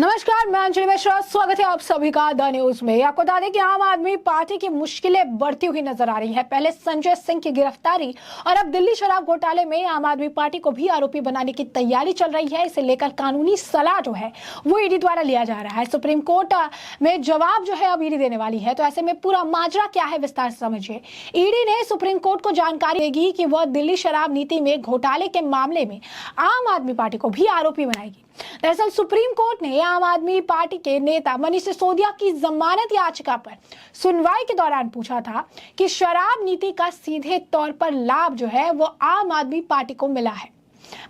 नमस्कार, मैं अंजलि मिश्रा। स्वागत है आप सभी का द न्यूज में। आपको बता दें कि आम आदमी पार्टी की मुश्किलें बढ़ती हुई नजर आ रही है। पहले संजय सिंह की गिरफ्तारी और अब दिल्ली शराब घोटाले में आम आदमी पार्टी को भी आरोपी बनाने की तैयारी चल रही है। इसे लेकर कानूनी सलाह जो है वो ईडी द्वारा लिया जा रहा है। सुप्रीम कोर्ट में जवाब जो है अब ईडी देने वाली है। तो ऐसे में पूरा माजरा क्या है, विस्तार से समझिए। ईडी ने सुप्रीम कोर्ट को जानकारी देगी कि वह दिल्ली शराब नीति में घोटाले के मामले में आम आदमी पार्टी को भी आरोपी बनाएगी। दरअसल सुप्रीम कोर्ट ने आम आदमी पार्टी के नेता मनीष सिसोदिया की जमानत याचिका पर सुनवाई के दौरान पूछा था कि शराब नीति का सीधे तौर पर लाभ जो है वो आम आदमी पार्टी को मिला है,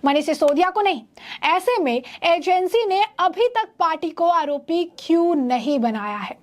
मनीष सिसोदिया को नहीं। ऐसे में एजेंसी ने अभी तक पार्टी को आरोपी क्यों नहीं बनाया है।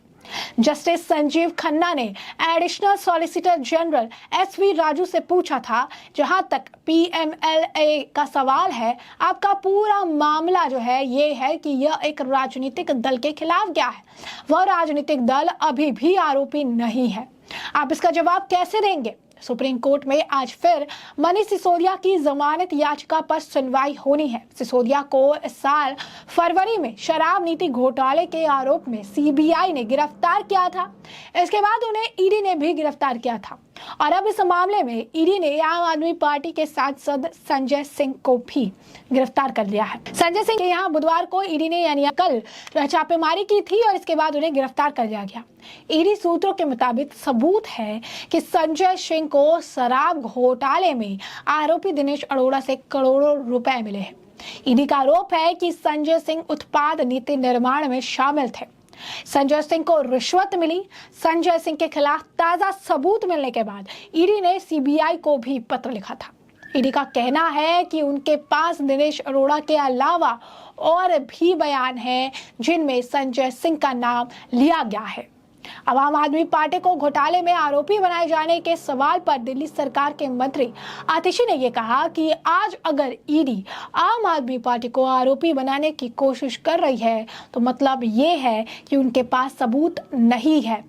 जस्टिस संजीव खन्ना ने additional solicitor general S V Raju से पूछा था, जहां तक पीएमएलए का सवाल है, आपका पूरा मामला जो है ये है कि यह एक राजनीतिक दल के खिलाफ गया है। वह राजनीतिक दल अभी भी आरोपी नहीं है। आप इसका जवाब कैसे देंगे? सुप्रीम कोर्ट में आज फिर मनीष सिसोदिया की जमानत याचिका पर सुनवाई होनी है। सिसोदिया को इस साल फरवरी में शराब नीति घोटाले के आरोप में सीबीआई ने गिरफ्तार किया था। इसके बाद उन्हें ईडी ने भी गिरफ्तार किया था और अब इस मामले में ईडी ने आम आदमी पार्टी के सांसद संजय सिंह को भी गिरफ्तार कर लिया है। संजय सिंह के यहाँ बुधवार को ईडी ने यानी कल छापेमारी की थी और इसके बाद उन्हें गिरफ्तार कर लिया गया। ईडी सूत्रों के मुताबिक सबूत है कि संजय सिंह को शराब घोटाले में आरोपी दिनेश अरोड़ा से करोड़ों रुपए मिले हैं। ईडी का आरोप है कि संजय सिंह उत्पाद नीति निर्माण में शामिल थे। संजय सिंह को रिश्वत मिली। संजय सिंह के खिलाफ ताजा सबूत मिलने के बाद ईडी ने सीबीआई को भी पत्र लिखा था। ईडी का कहना है कि उनके पास दिनेश अरोड़ा के अलावा और भी बयान हैं जिनमें संजय सिंह का नाम लिया गया है। अब आम आदमी पार्टी को घोटाले में आरोपी बनाए जाने के सवाल पर दिल्ली सरकार के मंत्री आतिशी ने यह कहा कि आज अगर ईडी आम आदमी पार्टी को आरोपी बनाने की कोशिश कर रही है तो मतलब ये है कि उनके पास सबूत नहीं है।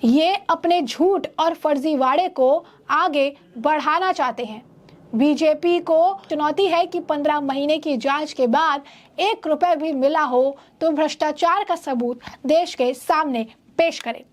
ये अपने झूठ और फर्जीवाड़े को आगे बढ़ाना चाहते हैं। बीजेपी को चुनौती है कि 15 महीने की जांच के बाद 1 रुपए भी मिला हो तो भ्रष्टाचार का सबूत देश के सामने पेश करें।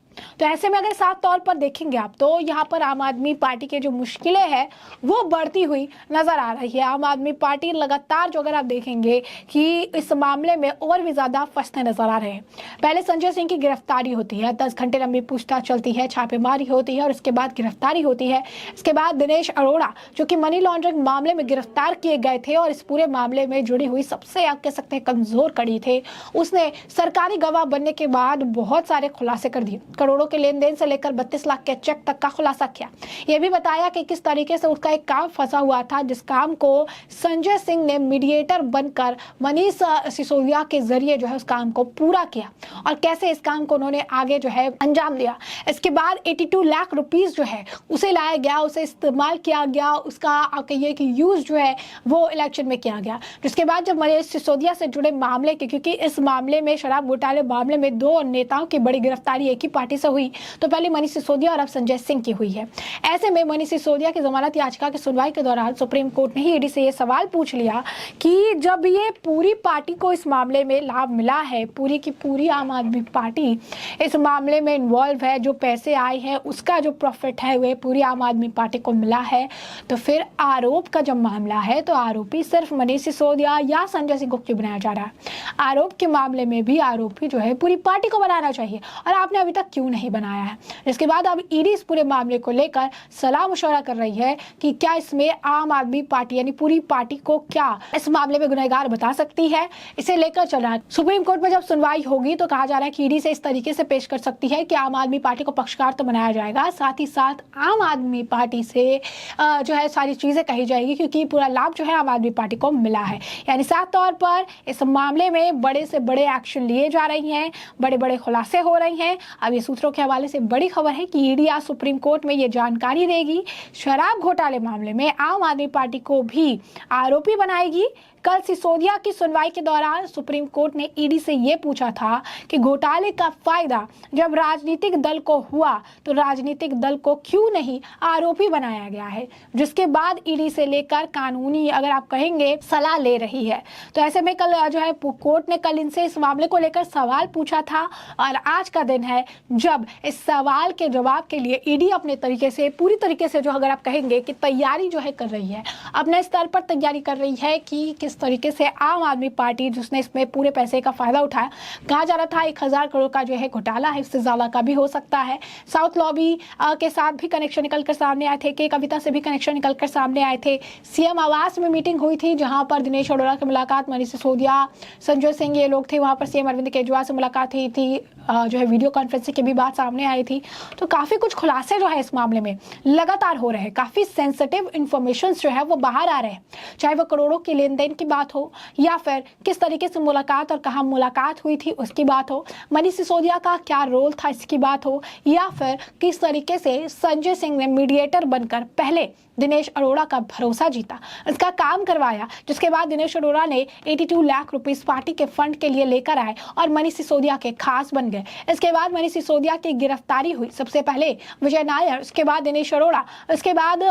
तो ऐसे में अगर साफ तौर पर देखेंगे आप तो यहाँ पर आम आदमी पार्टी के जो मुश्किलें हैं वो बढ़ती हुई नजर आ रही है। आम आदमी पार्टी लगातार जो अगर आप देखेंगे कि इस मामले में और भी ज्यादा फंसते नजर आ रहे हैं। पहले संजय सिंह की गिरफ्तारी होती है, 10 घंटे लंबी पूछताछ चलती है, छापेमारी होती है और उसके बाद गिरफ्तारी होती है। इसके बाद दिनेश अरोड़ा जो कि मनी लॉन्ड्रिंग मामले में गिरफ्तार किए गए थे और इस पूरे मामले में जुड़ी हुई सबसे आप कह सकते हैं कमजोर कड़ी थे, उसने सरकारी गवाह बनने के बाद बहुत सारे खुलासे कर दिए। करोड़ों के लेन देन से लेकर 32 लाख के चेक तक का खुलासा किया। यह भी बताया कि किस तरीके से उसका एक काम फंसा हुआ था, जिस काम को संजय सिंह ने मीडिएटर बनकर मनीष सिसोदिया के जरिए जो है उस काम को पूरा किया और कैसे इस काम को उन्होंने आगे जो है अंजाम दिया। इसके बाद 82 लाख रुपीस जो है उसे लाया गया, उसे इस्तेमाल किया गया, उसका आप कहिए कि यूज जो है वो इलेक्शन में किया गया। जिसके बाद जब मनीष सिसोदिया से जुड़े मामले के, क्योंकि इस मामले में शराब घोटाले मामले में 2 नेताओं की बड़ी गिरफ्तारी एक ही पार्टी से हुई, तो पहले मनीष सिसोदिया और अब संजय सिंह की हुई है। ऐसे में मनीष सिसोदिया की जमानत याचिका की सुनवाई के दौरान सुप्रीम कोर्ट ने ही ईडी से यह सवाल पूछ लिया कि जब ये पूरी पार्टी को इस मामले में लाभ मिला है, पूरी की पूरी आम आदमी पार्टी इस मामले में इन्वॉल्व है, जो पैसे आए हैं उसका जो प्रॉफिट है वह पूरी आम आदमी पार्टी को मिला है, तो फिर आरोप का जब मामला है तो आरोपी सिर्फ मनीष सिसोदिया या संजय सिंह को क्यों बनाया जा रहा है? आरोप के मामले में भी आरोपी जो है पूरी पार्टी को बनाना चाहिए और आपने अभी तक क्यों नहीं बनाया है। इसके बाद अब ईडी इस पूरे मामले को लेकर सलाह मशवरा कर रही है कि क्या इसमें आम आदमी पार्टी यानी पूरी पार्टी को क्या इस मामले में गुनहगार बता सकती है। इसे लेकर चल रहा है। सुप्रीम कोर्ट में जब सुनवाई होगी तो कहा जा रहा है कि ईडी से इस तरीके से पेश कर सकती है कि आम आदमी पार्टी को पक्षकार तो बनाया जाएगा, साथ ही साथ आम आदमी पार्टी से जो है सारी चीजें कही जाएगी, क्योंकि पूरा लाभ जो है आम आदमी पार्टी को मिला है। यानी साफ तौर पर इस मामले में बड़े से बड़े एक्शन लिए जा रही हैं, बड़े बड़े खुलासे हो रहे हैं। अब ये सूत्रों के हवाले से बड़ी खबर है कि ईडी आज सुप्रीम कोर्ट में ये जानकारी देगी, शराब घोटाले मामले में आम आदमी पार्टी को भी आरोपी बनाएगी। कल सिसोदिया की सुनवाई के दौरान सुप्रीम कोर्ट ने ईडी से ये पूछा था कि घोटाले का फायदा जब राजनीतिक दल को हुआ तो राजनीतिक दल को क्यों नहीं आरोपी बनाया गया है, जिसके बाद ईडी से लेकर कानूनी अगर आप कहेंगे सलाह ले रही है। तो ऐसे में कल जो है कोर्ट ने कल इनसे इस मामले को लेकर सवाल पूछा था और आज का दिन है जब इस सवाल के जवाब के लिए ईडी अपने तरीके से पूरी तरीके से जो अगर आप कहेंगे कि तैयारी जो है कर रही है, अपने स्तर पर तैयारी कर रही है कि किस तरीके से आम आदमी पार्टी जिसने इसमें पूरे पैसे का फायदा उठाया, कहा जा रहा था 1000 करोड़ का जो है घोटाला है, इससे ज्यादा का भी हो सकता है। साउथ लॉबी के साथ भी कनेक्शन निकलकर सामने आए थे, के कविता से भी कनेक्शन निकलकर सामने आए थे। सीएम आवास में मीटिंग हुई थी जहां पर दिनेश अरोड़ा की मुलाकात, मनीष सिसोदिया, संजय सिंह ये लोग थे, वहां पर सीएम अरविंद केजरीवाल से मुलाकात हुई थी, जो है वीडियो कॉन्फ्रेंसिंग की भी बात सामने आई थी। तो काफी कुछ खुलासे जो है इस मामले में लगातार हो रहे हैं, काफी सेंसिटिव इंफॉर्मेशन जो है वो बाहर आ रहे हैं, चाहे वो करोड़ों के लेन देन की बात हो या फिर किस तरीके से मुलाकात और कहाँ मुलाकात हुई थी उसकी बात हो, मनीष सिसोदिया का क्या रोल था इसकी बात हो, या फिर किस तरीके से संजय सिंह ने मीडिएटर बनकर पहले दिनेश अरोड़ा का भरोसा जीता, इसका काम करवाया, जिसके बाद दिनेश अरोड़ा ने 82 लाख रुपीस पार्टी के फंड के लिए लेकर आए और मनीष सिसोदिया के खास बन गए। इसके बाद मनीष सिसोदिया की गिरफ्तारी हुई, सबसे पहले विजय नायर, उसके बाद दिनेश अरोड़ा, उसके बाद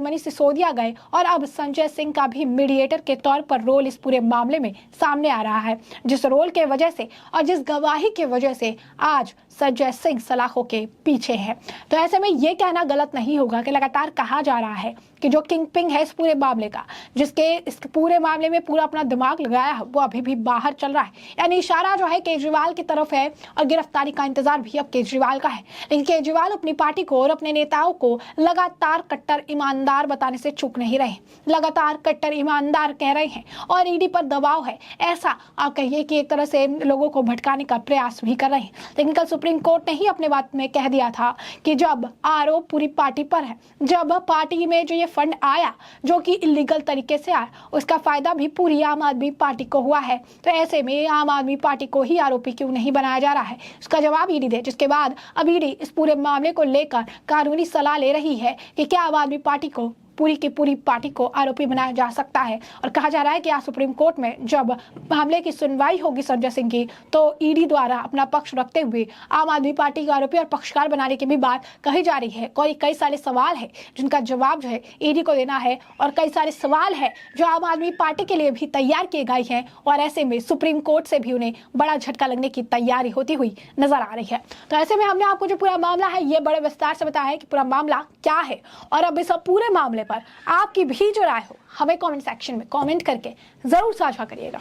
मनीष सिसोदिया गए और अब संजय सिंह का भी मीडिएटर के तौर पर रोल इस पूरे मामले में सामने आ रहा है, जिस रोल के वजह से और जिस गवाही के वजह से आज संजय सिंह सलाखों के पीछे है। तो ऐसे में ये कहना गलत नहीं होगा कि लगातार कहा जा रहा है कि जो किंग पिंग है इस पूरे मामले का, जिसके इस पूरे मामले में पूरा अपना दिमाग लगाया है, वो अभी भी बाहर चल रहा है, यानी इशारा जो है केजरीवाल की तरफ है और गिरफ्तारी का इंतजार भी अब केजरीवाल का है। लेकिन केजरीवाल अपनी पार्टी को और अपने नेताओं को लगातार कट्टर ईमानदार बताने से चूक नहीं रहे, लगातार कट्टर ईमानदार कह रहे हैं और ईडी पर दबाव है, ऐसा आप कहिए कि एक तरह से लोगों को भटकाने का प्रयास भी कर रहे हैं। लेकिन कल सुप्रीम कोर्ट ने ही अपने बात में कह दिया था कि जब आरोप पूरी पार्टी पर है, जब पार्टी में जो ये फंड आया जो कि इलीगल तरीके से आया, उसका फायदा भी पूरी आम आदमी पार्टी को हुआ है, तो ऐसे में आम आदमी पार्टी को ही आरोपी क्यों नहीं बनाया जा रहा है, उसका जवाब ईडी दे। जिसके बाद अब ईडी इस पूरे मामले को लेकर कानूनी सलाह ले रही है कि क्या आम आदमी पार्टी को पूरी की पूरी पार्टी को आरोपी बनाया जा सकता है। और कहा जा रहा है कि आज सुप्रीम कोर्ट में जब मामले की सुनवाई होगी संजय सिंह की, तो ईडी द्वारा अपना पक्ष रखते हुए आम आदमी पार्टी को आरोपी और पक्षकार बनाने की भी बात कही जा रही है। कई सारे सवाल है जिनका जवाब जो है ईडी को देना है और कई सारे सवाल है जो आम आदमी पार्टी के लिए भी तैयार किए गए हैं और ऐसे में सुप्रीम कोर्ट से भी उन्हें बड़ा झटका लगने की तैयारी होती हुई नजर आ रही है। तो ऐसे में हमने आपको जो पूरा मामला है ये बड़े विस्तार से बताया है कि पूरा मामला क्या है और अब इस पूरे मामले पर आपकी भी जो राय हो हमें कमेंट सेक्शन में कमेंट करके जरूर साझा करिएगा।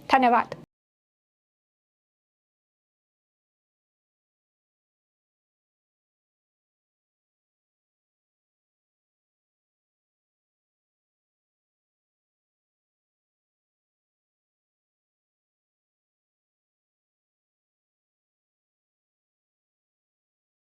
धन्यवाद।